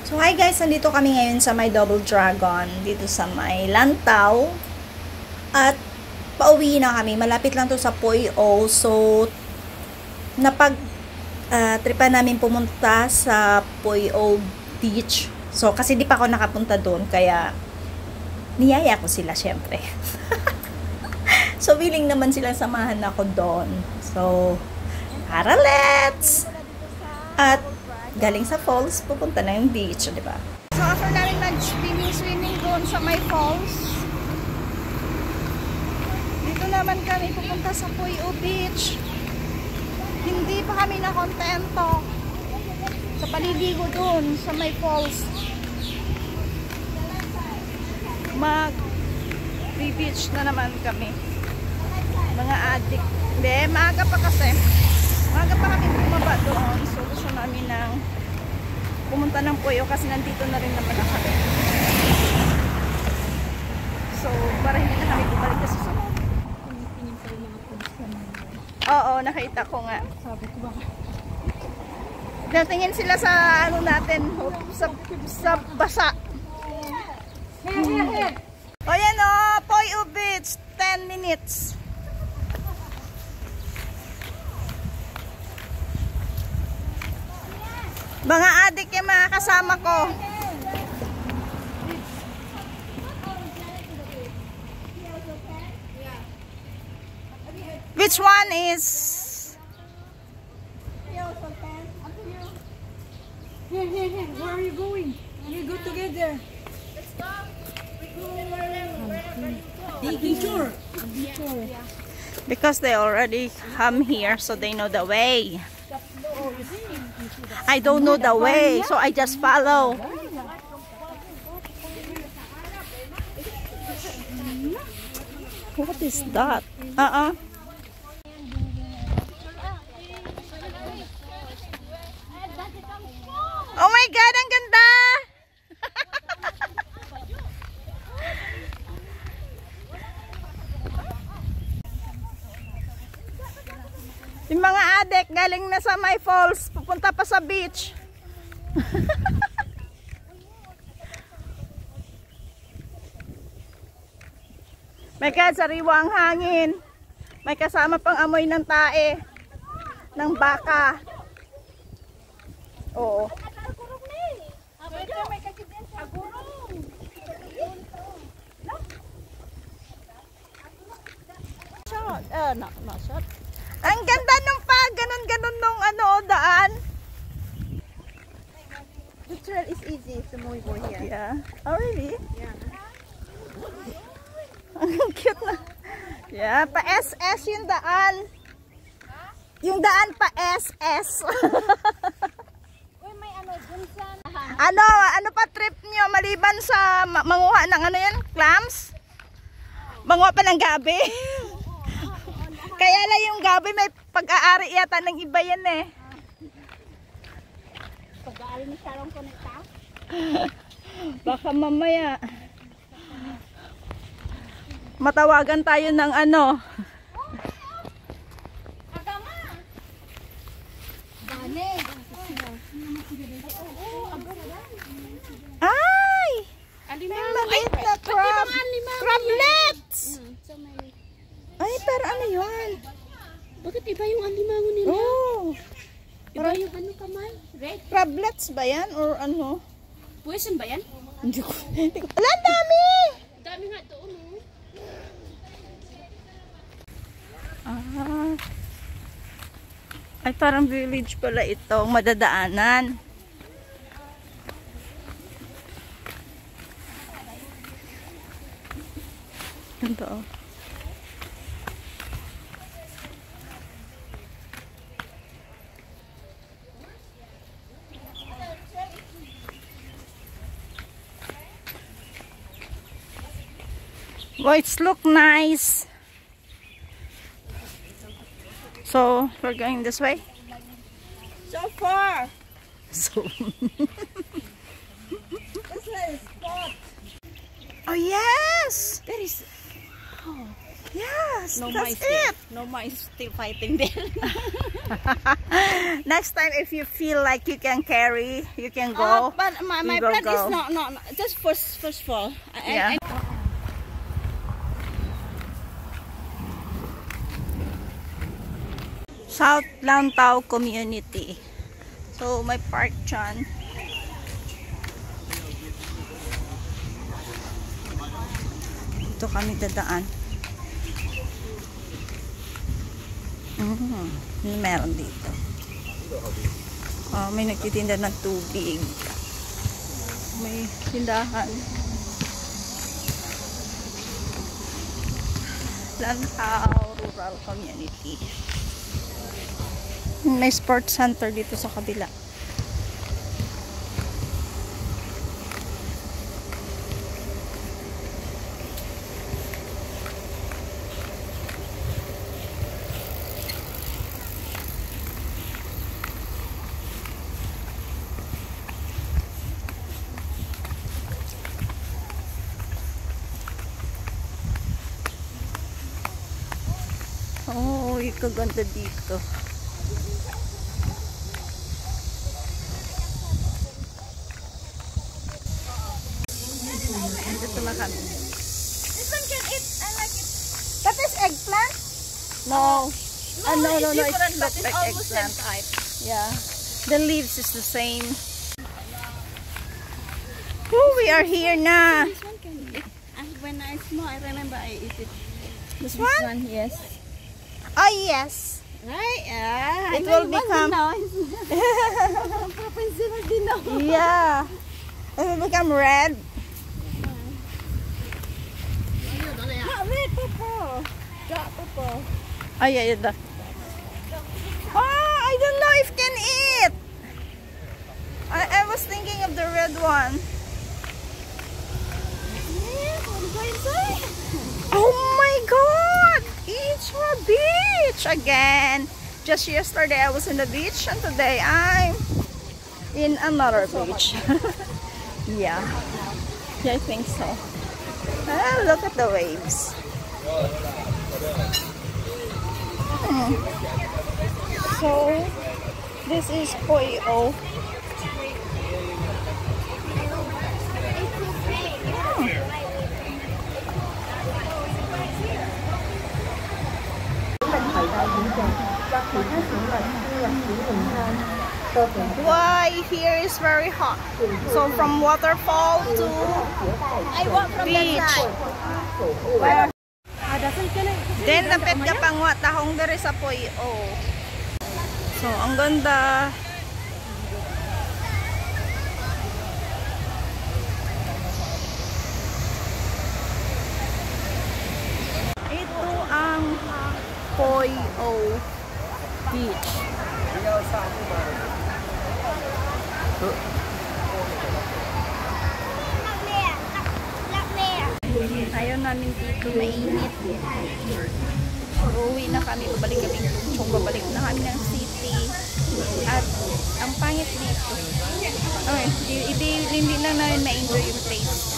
So hi guys, nandito kami ngayon sa may Double Dragon, dito sa may Lantaw. At pauwi na kami, malapit lang to sa Poyo. So tripan namin pumunta sa Poyo Beach. So kasi di pa ako nakapunta doon, kaya niyaya ko sila syempre. So willing naman silang samahan ako doon. So tara, let's! At galing sa falls, pupunta na yung beach, di ba? So after namin mag-swimming doon sa may falls, dito naman kami pupunta sa Poyo Beach. Hindi pa kami nakontento sa paliligo doon sa may falls. Mag-beach na naman kami. Mga adik. Hindi, maaga pa kasi. Maaga pa kami bumaba doon. So gusto namin ng pumunta ng Poyo kasi nandito na rin naman kami. So para hindi na kami bumalik kasi sunod. Oo, nakita ko nga. Sabi ko ba? Natingin sila sa ano natin, sa basa. O yan o, Poyo Beach, 10 minutes. Mga adik yung mga kasama ko. Which one is? Here. Where are you going? We go together. Let's go. We go Picture. Because they already come here, so they know the way. I don't know the way, so I just follow. What is that? Oh my God, ang ganda! Yung mga adek galing na sa may falls, pupunta pa sa beach. May kasariwa ang hangin. May kasama pang amoy ng tae, ng baka. Oo. Shot. Not shot. Ang ganda nung ganon nung daan. The trail is easy. It's a movie boy here. Yeah. Oh really? Yeah. Ang cute na. Yeah, pa SS yung daan. Yung daan pa SS. Uy, may ano dun sa... Ano pa trip nyo maliban sa manguha ng ano yan? Clams? Manguha pa ng gabi? Kaya lang yung gabi may pag-aari yata ng iba yan eh. Pag-aari ni Sarong Konekta? Baka mamaya matawagan tayo ng ano. Agama! Gane! Ay! Alimango! Maliit na crab! Crablets! Ay, pero ano yun? Bakit iba yung alimango nila? Oh! Iba yung ano kamay? Red? Crablets ba yan? Or ano? Poison ba yan? Hindi ko. Ala, dami! Dami nga doon, oh. Ay, parang village pala ito. Madadaanan. Ganda oh. Well, it's look nice. So, we're going this way. So far. So, This is spot. oh yes! There is. Oh. Yes, No that's mice there. it. No mice still fighting there. Next time, if you feel like you can carry, you can go. But my You go, plan go. is not just first fall. Yeah. South Lantau Community. So, may park dyan. Dito kami dadaan. Meron dito. May nagtitinda ng tubig. May tindahan. Lantau Rural Community. May sports center dito sa kabila. Oh, ikaganda dito. Dito na kami. This one can eat. I like it. That is eggplant? No. No, it's it different, but looks it's like almost same eggplant. type. Yeah. The leaves is the same. Oh, we are here na. This one can eat. When I small, I remember I eat it. This one? Yes. Oh, yes. Right? Yeah. It will become... Professional din ako. Yeah. It will become red. Not red, Papa. Dark Papa. Oh, yeah, yeah. Oh, I don't know if can eat. I was thinking of the red one. Yeah, want to go inside? Oh my god! It's a beach again. Just yesterday I was in the beach and today I'm in another beach. Yeah. Yeah, I think so. Ah, look at the waves. So, this is Poyo. Why here is very hot. So from waterfall to I walk from beach. that side. Then napit ka pang watahong dere sa Poyo. So ang ganda. Ito ang Poyo Beach. Ayaw namin dito, mainit. Uwi na kami, babalik kami Chong, babalik na kami ng city. At ang pangit dito. Okay, hindi na namin ma-enjoy yung place.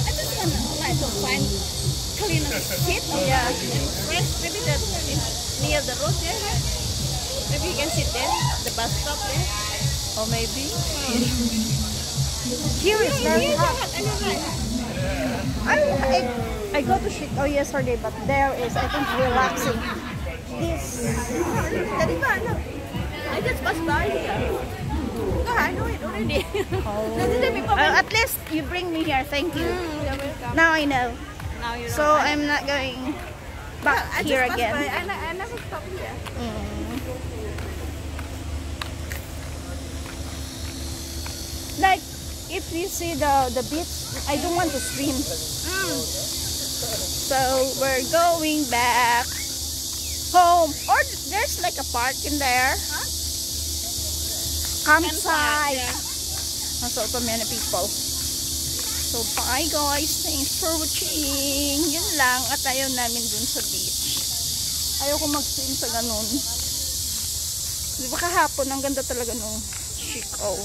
I just want to find clean seat. Yeah. Fresh, maybe that is near the road there. Maybe you can sit there, the bus stop there. Or maybe. Here is very hot. I go to Chicago yesterday, but there is, I think, relaxing. This. I just passed by here. Oh, I know it already. At least you bring me here. Thank you. You're welcome. Now I know. Now you know. So I'm not going back I here just passed again. by. I never stop here. Like if you see the beach, I don't want to swim. So we're going back home. Or there's like a park in there. Campsite. So many people. So bye guys. Thanks for watching. Yun lang. At ayaw namin dun sa beach. Ayaw ko mag-swim sa ganun. Di ba kahapon, ang ganda talaga nung Chicago.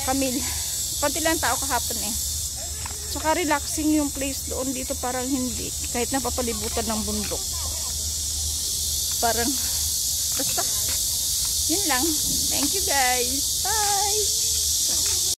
Camille. Konti lang tao kahapon eh. Tsaka relaxing yung place doon. Dito parang hindi. Kahit napapalibutan ng bundok. Parang, basta Yun lang. Thank you guys. Bye!